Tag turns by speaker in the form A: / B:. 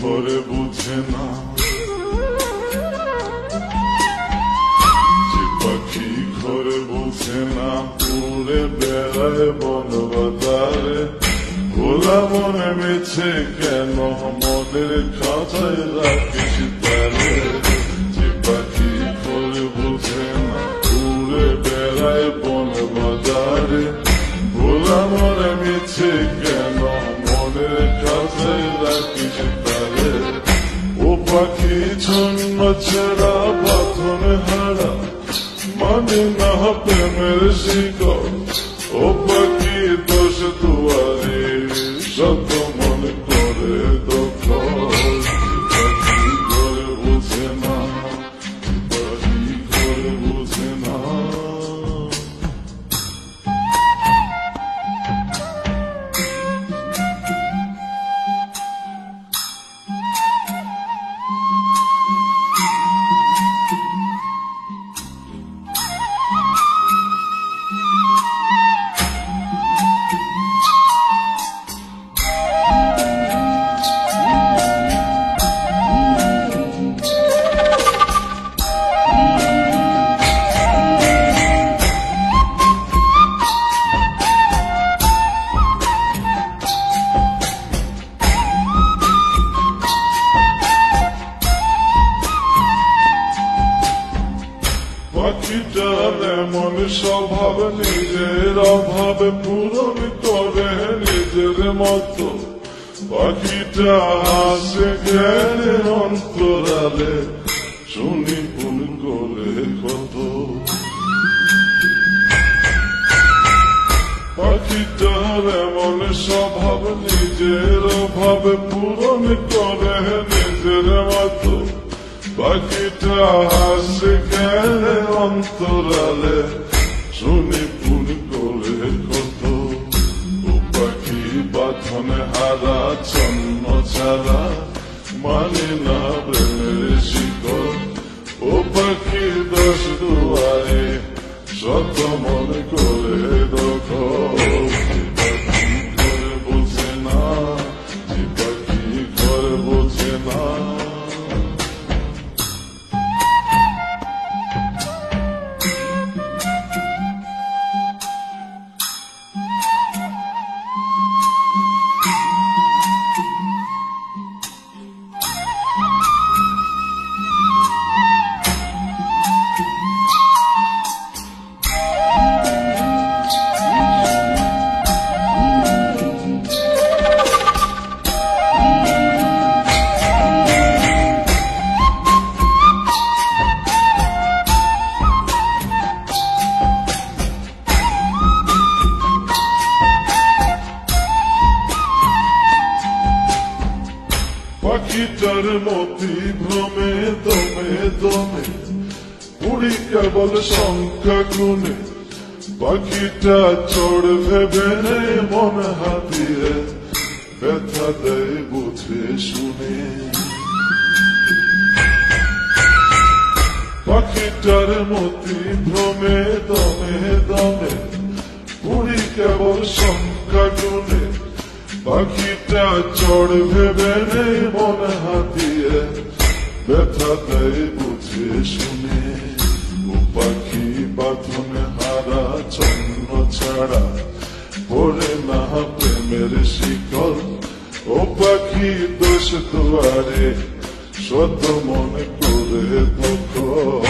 A: ঘরে বুঝে না, যে পাখি ঘরে বুঝে না, উড়ে বেড়ায় বন বাজারে। ভোলা মনে মেছে কেন মনের খাঁচায় রাখিস তারে। যে পাখি ঘরে বুঝে না, উড়ে বেড়ায় বন বাজারে। ভোলা মনে মেছে কেন মনের খাঁচায় রাখিস তারে। ও পাখি ছন্ন ছেড়া বাঁধন হারা, মানে না প্রেমের শিকল। ও পাখি দোষ দুয়ারে, শত মনে করে দখল। পাখি ঘরে বুঝে না, পাখি ঘরে বুঝে না। পাখিটার এমন স্বভাব, নিজের অভাব পূরণ করে নিজের মতো। পাখিটা হাসে জ্ঞানে অন্তরালে, শুনি ভুল করে কত। পাখিটার এমন স্বভাব, নিজের অভাব পূরণ করে নিজের মতো। পাখিটা হাসে জ্ঞানে অন্তরালে, শুনি ভুল করে কত। ও পাখি বাঁধনে হারা, ছন্ন ছাড়া, মানে না প্রেমের শিকল। ও পাখি দোষ দুয়ারে, শত মনে করে দখল। যে পাখি ঘরে বোঝে না, যে পাখি ঘরে বোঝে না। পাখিটার মতি ভ্রমে দমে দমে, উড়ি কেবল সংখ্যা গুণে। পাখিটা চড় ভেবে নেই মন হাতিয়ে, ব্যথা দেয় বুঝে শুনে। পাখিটার মতি ভ্রমে দমে দমে, উড়ি কেবল সংখ্যা গুণে। পাখিটা চড় ভেবে নেই মন হাতিয়ে, ব্যথা দেয় বুঝে শুনে। ও পাখি বাঁধনে হারা, ছন্ন ছাড়া, পড়ে না প্রেমের শিকল। ও পাখি দোষ দুয়ারে, শত মনে করে দখল।